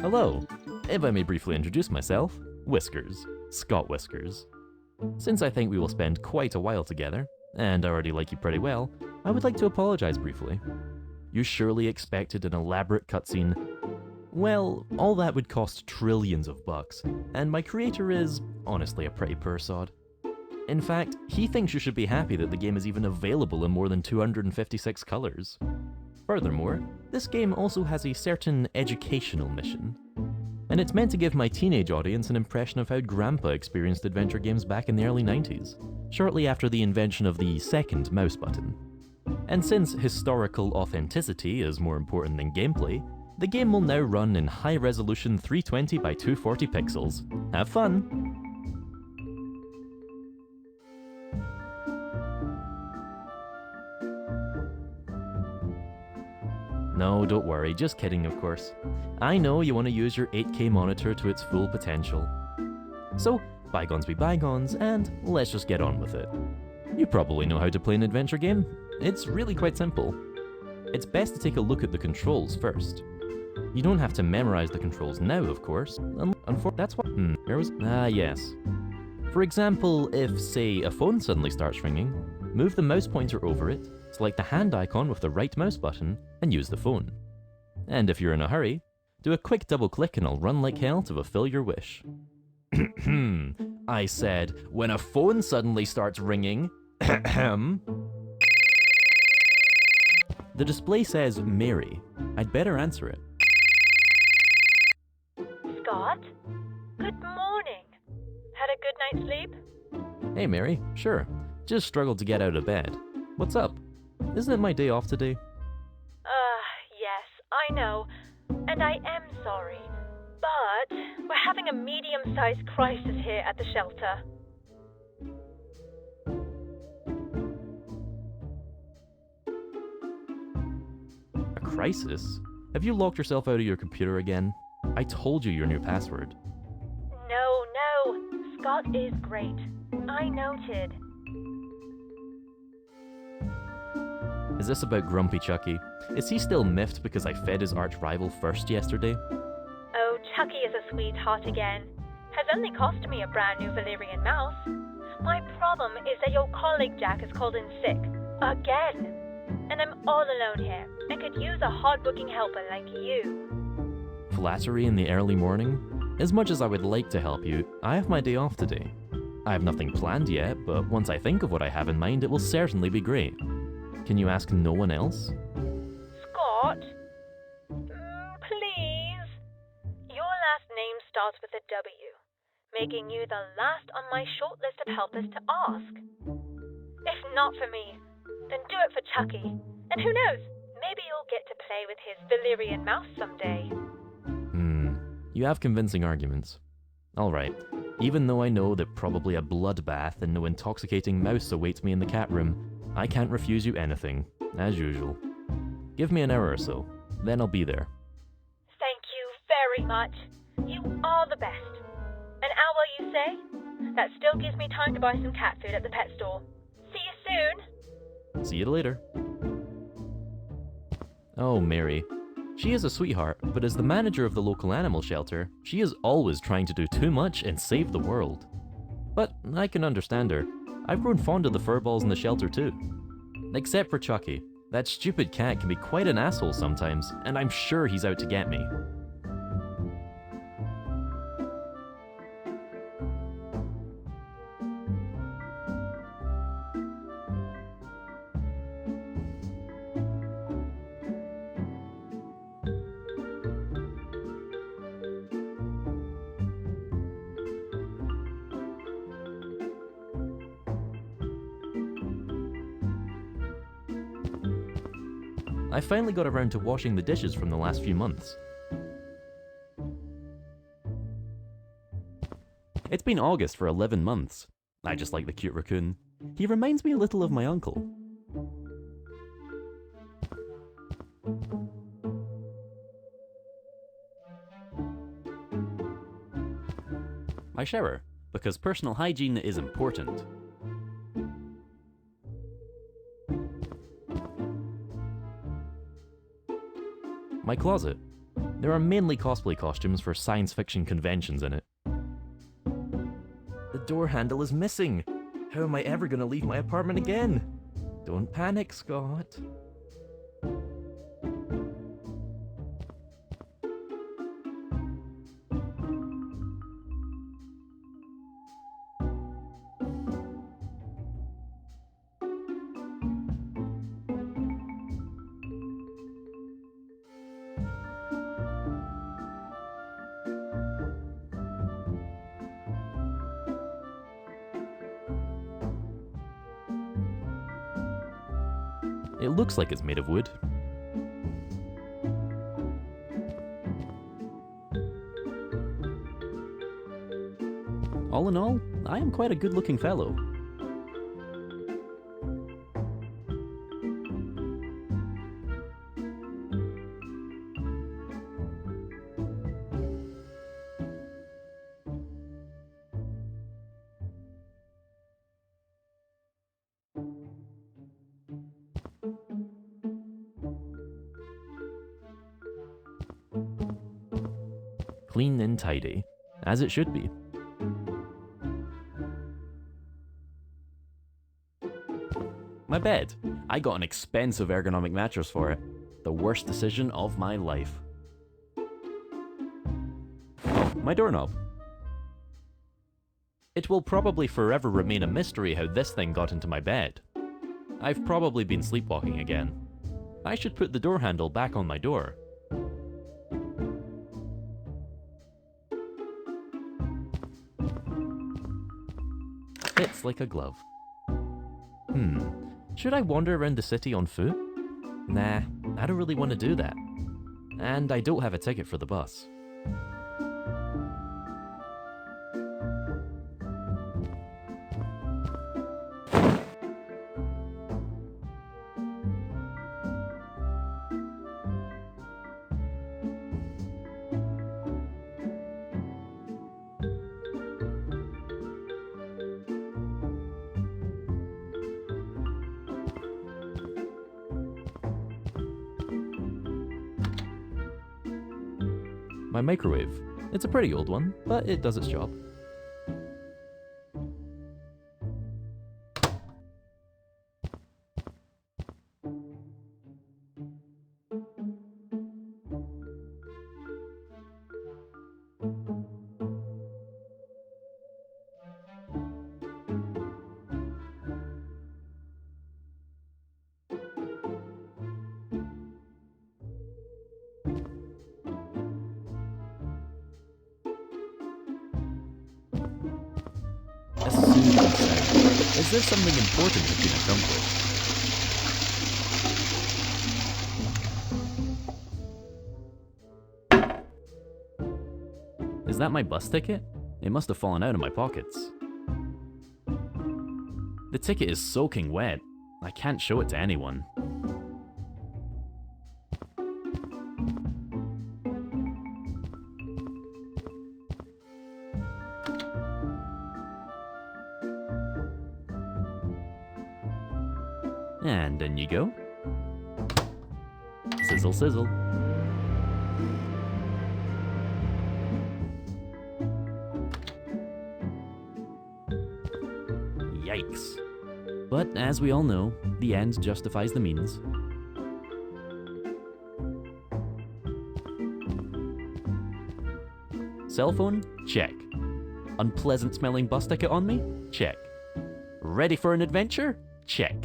Hello, if I may briefly introduce myself, Whiskers, Scott Whiskers. Since I think we will spend quite a while together, and I already like you pretty well, I would like to apologize briefly. You surely expected an elaborate cutscene. Well, all that would cost trillions of bucks, and my creator is, honestly, a pretty poor sod. In fact, he thinks you should be happy that the game is even available in more than 256 colors. Furthermore, this game also has a certain educational mission. And it's meant to give my teenage audience an impression of how Grandpa experienced adventure games back in the early 90s, shortly after the invention of the second mouse button. And since historical authenticity is more important than gameplay, the game will now run in high-resolution 320 by 240 pixels. Have fun! No, don't worry, just kidding of course. I know you want to use your 8K monitor to its full potential. So, bygones be bygones, and let's just get on with it. You probably know how to play an adventure game. It's really quite simple. It's best to take a look at the controls first. You don't have to memorize the controls now, of course. That's what. Yes. For example, if, say, a phone suddenly starts ringing, move the mouse pointer over it, select the hand icon with the right mouse button, and use the phone. And if you're in a hurry, do a quick double click and I'll run like hell to fulfill your wish. I said, when a phone suddenly starts ringing. The display says Mary. I'd better answer it. Scott? Good morning. Had a good night's sleep? Hey Mary, sure. Just struggled to get out of bed. What's up? Isn't it my day off today? Yes, I know. And I am sorry. But we're having a medium-sized crisis here at the shelter. A crisis? Have you locked yourself out of your computer again? I told you your new password. No. Scott is great. I noted. Is this about Grumpy Chucky? Is he still miffed because I fed his arch-rival first yesterday? Oh, Chucky is a sweetheart again. Has only cost me a brand new Valyrian mouse. My problem is that your colleague Jack has called in sick. Again. And I'm all alone here, and could use a hard-working helper like you. Flattery in the early morning? As much as I would like to help you, I have my day off today. I have nothing planned yet, but once I think of what I have in mind, it will certainly be great. Can you ask no one else? Scott? Please? Your last name starts with a W, making you the last on my short list of helpers to ask. If not for me, then do it for Chucky. And who knows, maybe you'll get to play with his Valyrian mouse someday. You have convincing arguments. Alright, even though I know that probably a bloodbath and no intoxicating mouse awaits me in the cat room, I can't refuse you anything, as usual. Give me an hour or so, then I'll be there. Thank you very much. You are the best. An hour, you say? That still gives me time to buy some cat food at the pet store. See you soon. See you later. Oh, Mary. She is a sweetheart, but as the manager of the local animal shelter, she is always trying to do too much and save the world. But I can understand her. I've grown fond of the furballs in the shelter too. Except for Chucky. That stupid cat can be quite an asshole sometimes, and I'm sure he's out to get me. I finally got around to washing the dishes from the last few months. It's been August for 11 months. I just like the cute raccoon. He reminds me a little of my uncle. I shower, because personal hygiene is important. My closet. There are mainly cosplay costumes for science fiction conventions in it. The door handle is missing! How am I ever gonna leave my apartment again? Don't panic, Scott. It looks like it's made of wood. All in all, I am quite a good-looking fellow. Clean and tidy, as it should be. My bed. I got an expensive ergonomic mattress for it. The worst decision of my life. Oh, my doorknob. It will probably forever remain a mystery how this thing got into my bed. I've probably been sleepwalking again. I should put the door handle back on my door. Fits like a glove. Should I wander around the city on foot? Nah, I don't really want to do that. And I don't have a ticket for the bus. My microwave. It's a pretty old one, but it does its job. A soothing sound, as if something important had been accomplished. Is that my bus ticket? It must have fallen out of my pockets. The ticket is soaking wet. I can't show it to anyone. And in you go. Sizzle, sizzle. Yikes. But as we all know, the end justifies the means. Cell phone? Check. Unpleasant smelling bus ticket on me? Check. Ready for an adventure? Check.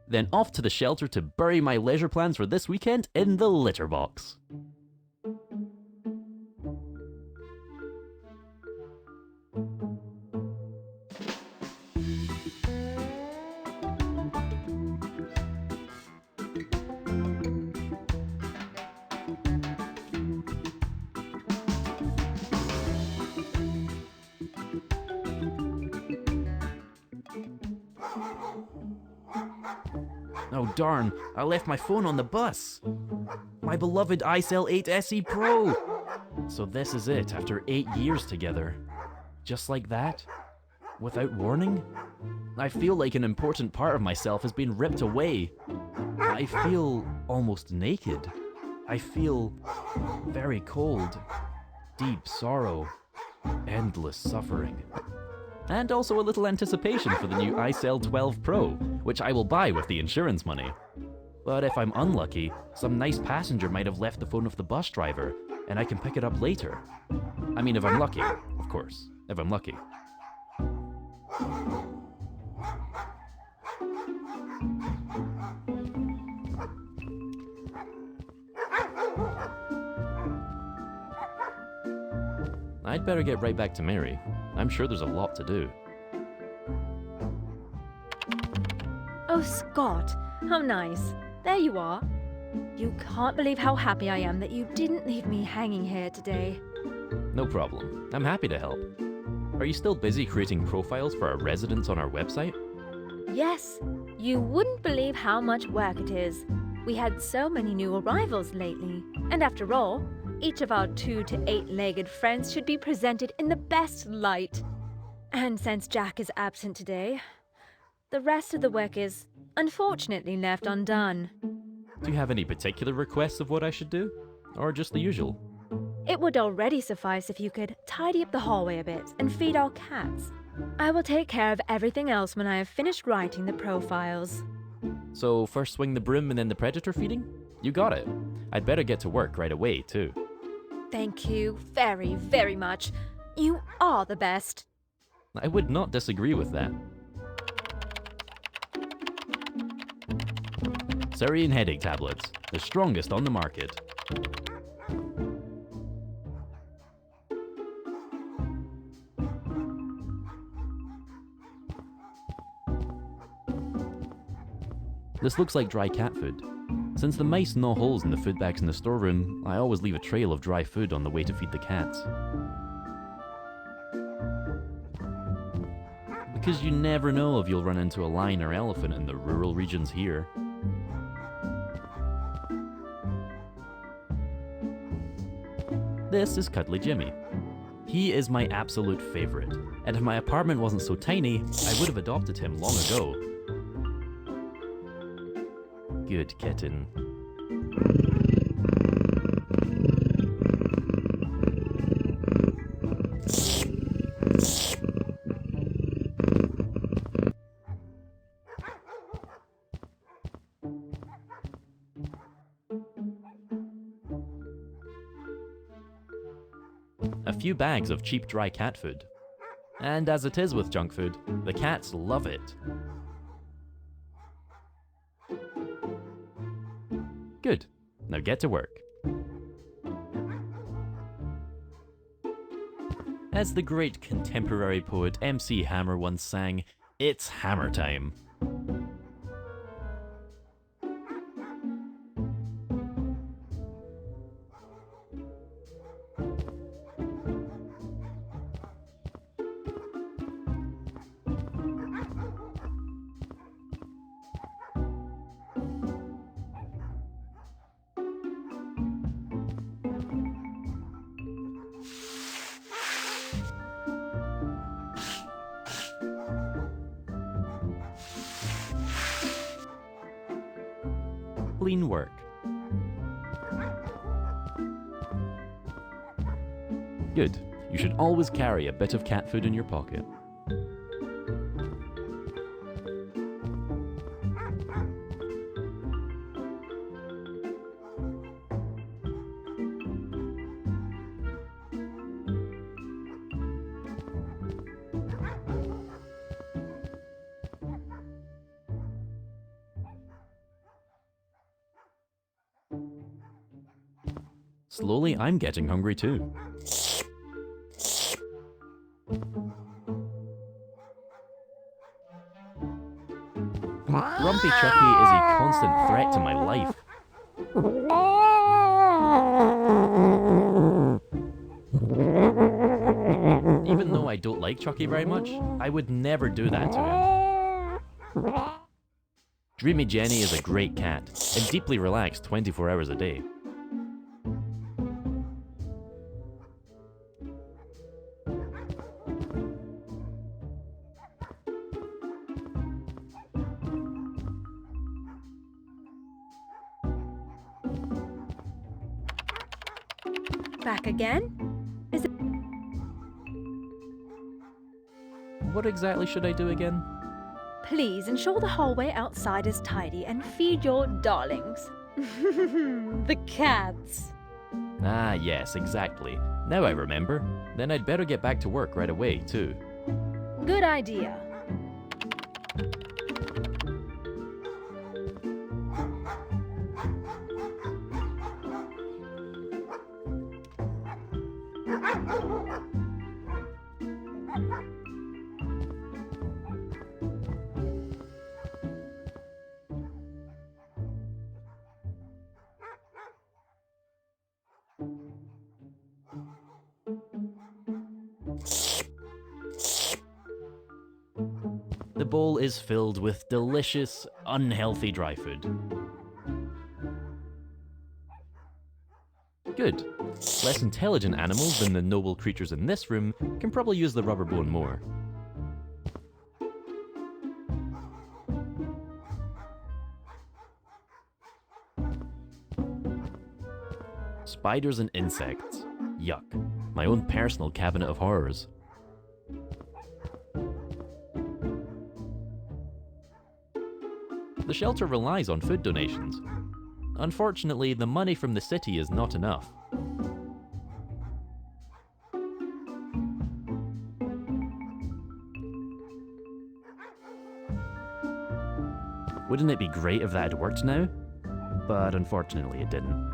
Then off to the shelter to bury my leisure plans for this weekend in the litter box. Oh darn, I left my phone on the bus. My beloved iCell 8 SE Pro. So this is it after 8 years together. Just like that? Without warning? I feel like an important part of myself has been ripped away. I feel almost naked. I feel very cold, deep sorrow, endless suffering. And also a little anticipation for the new iCell 12 Pro, which I will buy with the insurance money. But if I'm unlucky, some nice passenger might have left the phone with the bus driver, and I can pick it up later. I mean, if I'm lucky, of course. If I'm lucky. I'd better get right back to Mary. I'm sure there's a lot to do. Oh, Scott, how nice. There you are. You can't believe how happy I am that you didn't leave me hanging here today. No problem. I'm happy to help. Are you still busy creating profiles for our residents on our website? Yes, you wouldn't believe how much work it is. We had so many new arrivals lately. And after all, each of our 2 to 8-legged friends should be presented in the best light. And since Jack is absent today, the rest of the work is, unfortunately, left undone. Do you have any particular requests of what I should do? Or just the usual? It would already suffice if you could tidy up the hallway a bit and feed our cats. I will take care of everything else when I have finished writing the profiles. So first swing the broom and then the predator feeding? You got it. I'd better get to work right away, too. Thank you very, very much. You are the best. I would not disagree with that. Syrian headache tablets, the strongest on the market. This looks like dry cat food. Since the mice gnaw holes in the food bags in the storeroom, I always leave a trail of dry food on the way to feed the cats. Because you never know if you'll run into a lion or elephant in the rural regions here. This is Cuddly Jimmy. He is my absolute favorite, and if my apartment wasn't so tiny, I would have adopted him long ago. Good kitten. A few bags of cheap dry cat food. And as it is with junk food, the cats love it. Good. Now get to work. As the great contemporary poet MC Hammer once sang, it's hammer time. Clean work. Good. You should always carry a bit of cat food in your pocket. Slowly, I'm getting hungry too. Grumpy Chucky is a constant threat to my life. Even though I don't like Chucky very much, I would never do that to him. Dreamy Jenny is a great cat, and deeply relaxed 24 hours a day. Back again? What exactly should I do again? Please ensure the hallway outside is tidy and feed your darlings. The cats. Ah, yes, exactly. Now I remember. Then I'd better get back to work right away, too. Good idea. The bowl is filled with delicious, unhealthy dry food. Good. Less intelligent animals than the noble creatures in this room can probably use the rubber bone more. Spiders and insects. Yuck. My own personal cabinet of horrors. The shelter relies on food donations. Unfortunately, the money from the city is not enough. Wouldn't it be great if that had worked now? But unfortunately it didn't.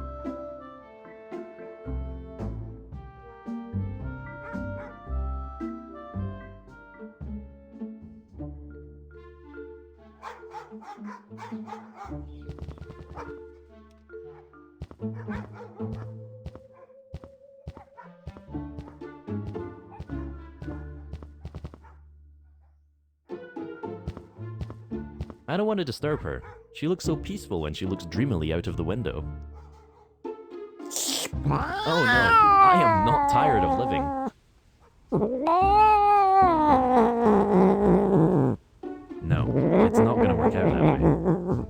I don't want to disturb her. She looks so peaceful when she looks dreamily out of the window. Oh no, I am not tired of living. No, it's not going to work out that way.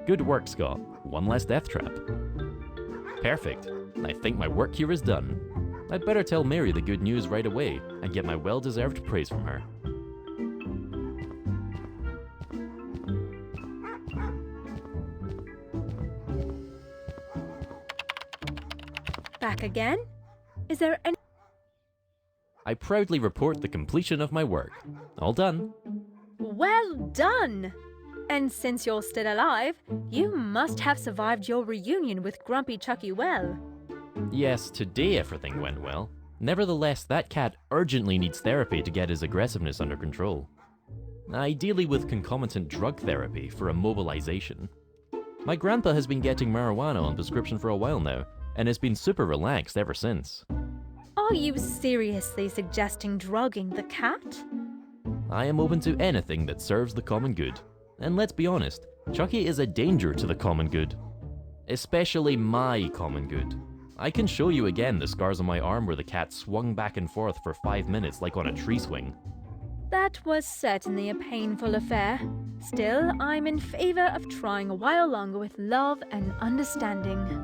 Good work, Scott. One less death trap. Perfect. I think my work here is done. I'd better tell Mary the good news right away and get my well-deserved praise from her. Back again? Is there any... I proudly report the completion of my work. All done. Well done! And since you're still alive, you must have survived your reunion with Grumpy Chucky well. Yes, today everything went well. Nevertheless, that cat urgently needs therapy to get his aggressiveness under control. Ideally with concomitant drug therapy for immobilization. My grandpa has been getting marijuana on prescription for a while now, and has been super relaxed ever since. Are you seriously suggesting drugging the cat? I am open to anything that serves the common good. And let's be honest, Chucky is a danger to the common good. Especially my common good. I can show you again the scars on my arm where the cat swung back and forth for 5 minutes like on a tree swing. That was certainly a painful affair. Still, I'm in favor of trying a while longer with love and understanding.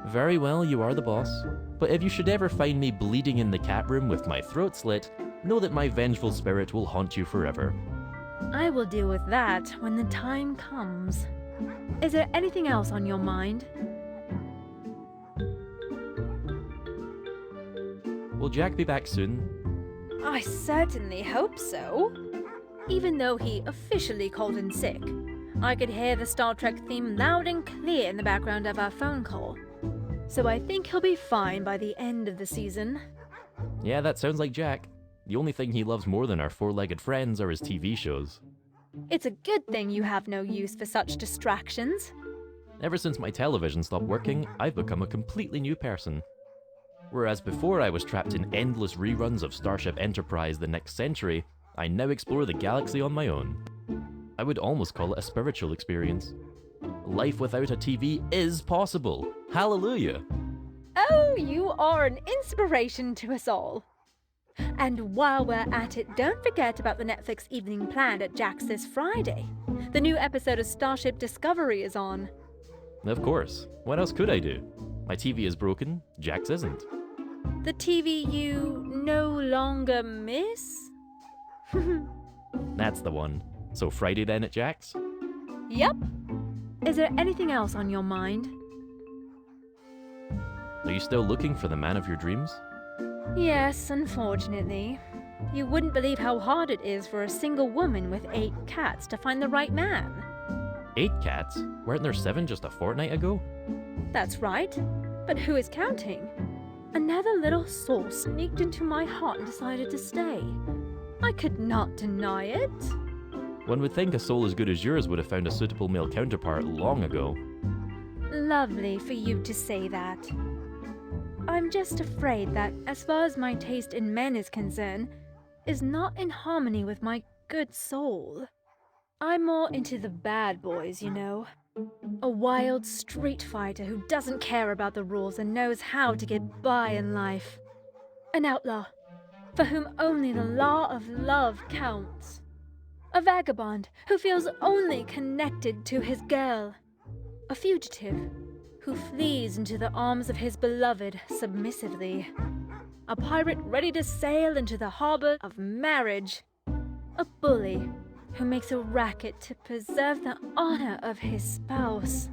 Very well, you are the boss. But if you should ever find me bleeding in the cat room with my throat slit, know that my vengeful spirit will haunt you forever. I will deal with that when the time comes. Is there anything else on your mind? Will Jack be back soon? I certainly hope so. Even though he officially called in sick, I could hear the Star Trek theme loud and clear in the background of our phone call. So I think he'll be fine by the end of the season. Yeah, that sounds like Jack. The only thing he loves more than our four-legged friends are his TV shows. It's a good thing you have no use for such distractions. Ever since my television stopped working, I've become a completely new person. Whereas before I was trapped in endless reruns of Starship Enterprise the next century, I now explore the galaxy on my own. I would almost call it a spiritual experience. Life without a TV is possible. Hallelujah! Oh, you are an inspiration to us all. And while we're at it, don't forget about the Netflix evening planned at Jack's this Friday. The new episode of Starship Discovery is on. Of course. What else could I do? My TV is broken, Jack's isn't. The TV you no longer miss? That's the one. So Friday then at Jack's? Yep. Is there anything else on your mind? Are you still looking for the man of your dreams? Yes, unfortunately. You wouldn't believe how hard it is for a single woman with 8 cats to find the right man. 8 cats? Weren't there 7 just a fortnight ago? That's right. But who is counting? Another little soul sneaked into my heart and decided to stay. I could not deny it. One would think a soul as good as yours would have found a suitable male counterpart long ago. Lovely for you to say that. I'm just afraid that, as far as my taste in men is concerned, is not in harmony with my good soul. I'm more into the bad boys, you know. A wild street fighter who doesn't care about the rules and knows how to get by in life. An outlaw, for whom only the law of love counts. A vagabond who feels only connected to his girl. A fugitive who flees into the arms of his beloved submissively. A pirate ready to sail into the harbor of marriage. A bully who makes a racket to preserve the honor of his spouse.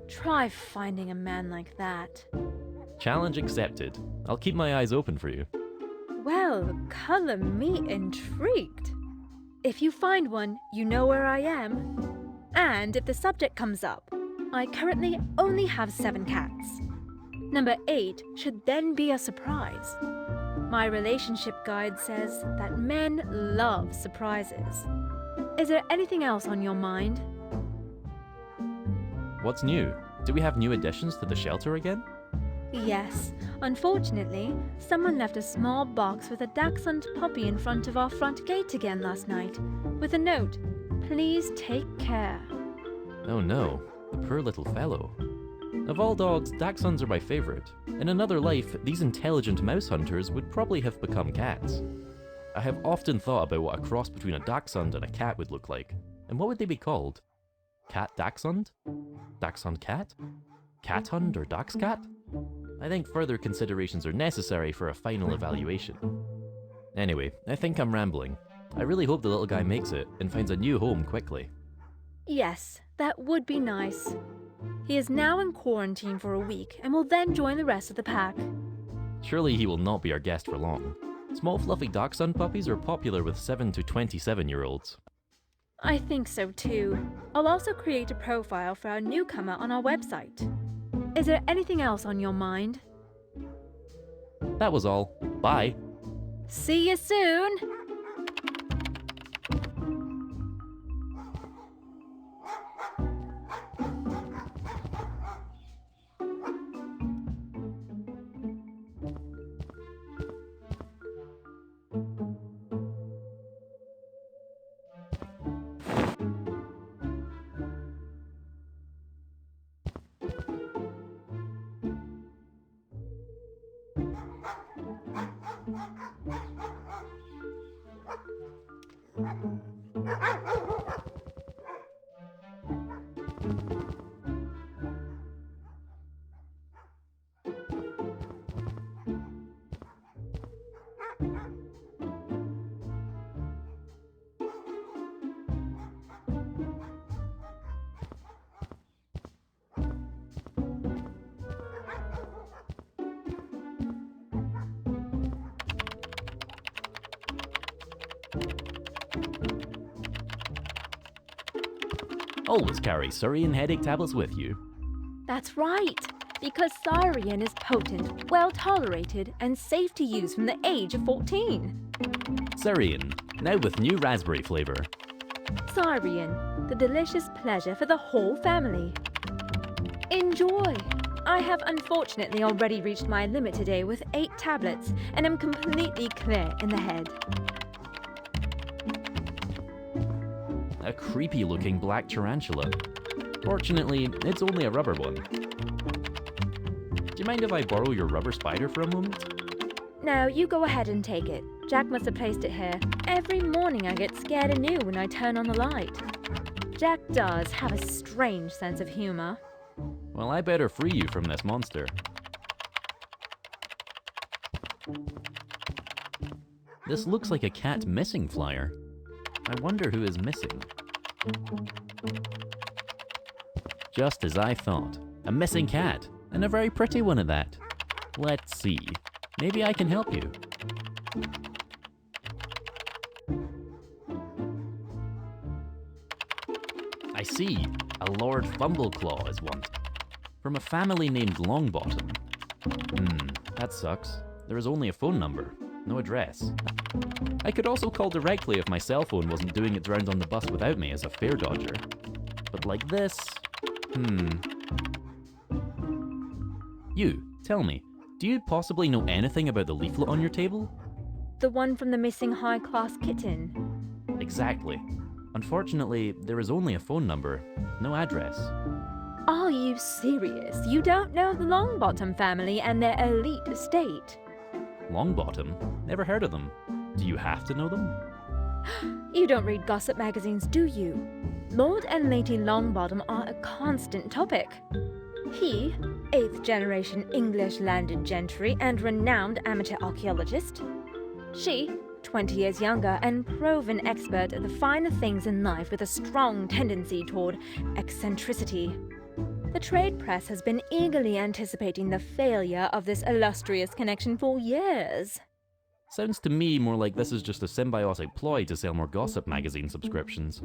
Try finding a man like that. Challenge accepted. I'll keep my eyes open for you. Well, color me intrigued. If you find one, you know where I am. And if the subject comes up, I currently only have 7 cats. Number 8 should then be a surprise. My relationship guide says that men love surprises. Is there anything else on your mind? What's new? Do we have new additions to the shelter again? Yes. Unfortunately, someone left a small box with a dachshund puppy in front of our front gate again last night, with a note, "Please take care." Oh no, the poor little fellow. Of all dogs, dachshunds are my favorite. In another life, these intelligent mouse hunters would probably have become cats. I have often thought about what a cross between a dachshund and a cat would look like. And what would they be called? Cat dachshund? Dachshund cat? Cat hund or dachscat? I think further considerations are necessary for a final evaluation. Anyway, I think I'm rambling. I really hope the little guy makes it and finds a new home quickly. Yes, that would be nice. He is now in quarantine for a week and will then join the rest of the pack. Surely he will not be our guest for long. Small fluffy dachshund puppies are popular with 7 to 27-year-olds. I think so too. I'll also create a profile for our newcomer on our website. Is there anything else on your mind? That was all. Bye. See you soon! Always carry Surian headache tablets with you. That's right, because Syrian is potent, well-tolerated, and safe to use from the age of 14. Surian, now with new raspberry flavor. Syrian, the delicious pleasure for the whole family. Enjoy! I have unfortunately already reached my limit today with 8 tablets and am completely clear in the head. A creepy looking black tarantula. Fortunately, it's only a rubber one. Do you mind if I borrow your rubber spider for a moment? No, you go ahead and take it. Jack must have placed it here. Every morning I get scared anew when I turn on the light. Jack does have a strange sense of humor. Well, I better free you from this monster. This looks like a cat missing flyer. I wonder who is missing. Just as I thought. A missing cat, and a very pretty one at that. Let's see. Maybe I can help you. I see. A Lord Fumbleclaw is wanted. From a family named Longbottom. That sucks. There is only a phone number, no address. I could also call directly if my cell phone wasn't doing its round on the bus without me as a fare dodger. But like this... You, tell me, do you possibly know anything about the leaflet on your table? The one from the missing high-class kitten. Exactly. Unfortunately, there is only a phone number, no address. Are you serious? You don't know the Longbottom family and their elite estate? Longbottom? Never heard of them. Do you have to know them? You don't read gossip magazines, do you? Lord and Lady Longbottom are a constant topic. He, 8th generation English landed gentry and renowned amateur archaeologist. She, 20 years younger and proven expert at the finer things in life with a strong tendency toward eccentricity. The trade press has been eagerly anticipating the failure of this illustrious connection for years. Sounds to me more like this is just a symbiotic ploy to sell more gossip magazine subscriptions.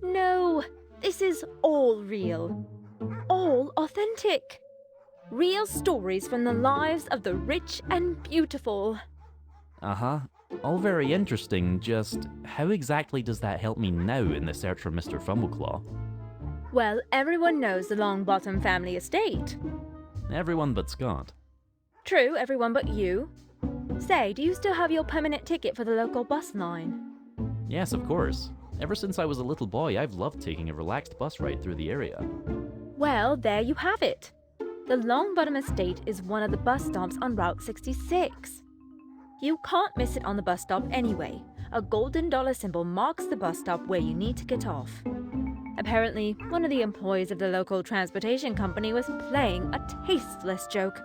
No, this is all real. All authentic. Real stories from the lives of the rich and beautiful. Uh-huh. All very interesting, just how exactly does that help me now in the search for Mr. Fumbleclaw? Well, everyone knows the Longbottom family estate. Everyone but Scott. True, everyone but you. Say, do you still have your permanent ticket for the local bus line? Yes, of course. Ever since I was a little boy, I've loved taking a relaxed bus ride through the area. Well, there you have it. The Longbottom estate is one of the bus stops on Route 66. You can't miss it on the bus stop anyway. A golden dollar symbol marks the bus stop where you need to get off. Apparently, one of the employees of the local transportation company was playing a tasteless joke.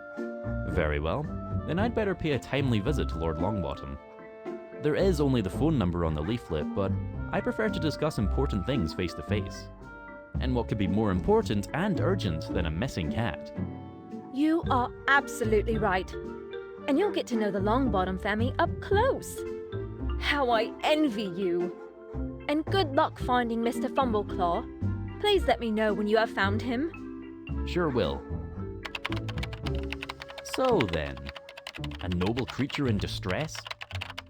Very well. Then I'd better pay a timely visit to Lord Longbottom. There is only the phone number on the leaflet, but I prefer to discuss important things face to face. And what could be more important and urgent than a missing cat? You are absolutely right. And you'll get to know the Longbottom family up close. How I envy you. And good luck finding Mr. Fumbleclaw. Please let me know when you have found him. Sure will. So then, a noble creature in distress?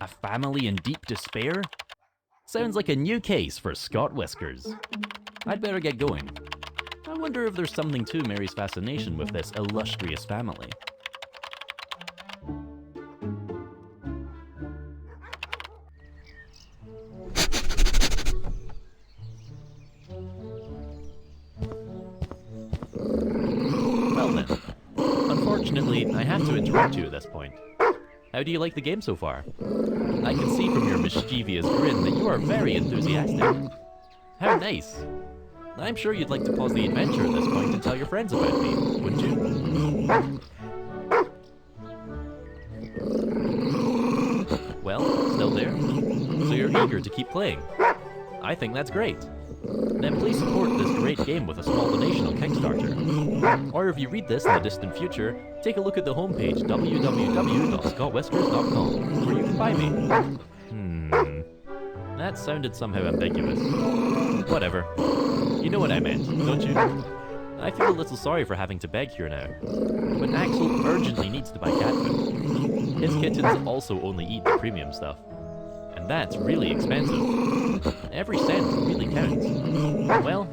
A family in deep despair? Sounds like a new case for Scott Whiskers. I'd better get going. I wonder if there's something to Mary's fascination with this illustrious family. Well then, unfortunately, I have to interrupt you at this point. How do you like the game so far? I can see from your mischievous grin that you are very enthusiastic. How nice. I'm sure you'd like to pause the adventure at this point and tell your friends about me, wouldn't you? Well, still there? So you're eager to keep playing? I think that's great. Then please support this great game with a small donation on Kickstarter. Or if you read this in the distant future, take a look at the homepage www.scottwhiskers.com, where you can buy me. That sounded somehow ambiguous. Whatever. You know what I meant, don't you? I feel a little sorry for having to beg here now. But Axel urgently needs to buy cat food. His kittens also only eat the premium stuff. And that's really expensive. Every cent really counts. Well,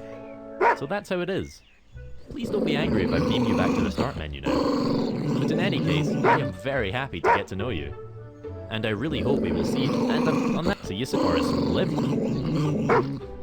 so that's how it is. Please don't be angry if I beam you back to the start menu now. But in any case, I am very happy to get to know you. And I really hope we will see and on that. So Yusufar is live.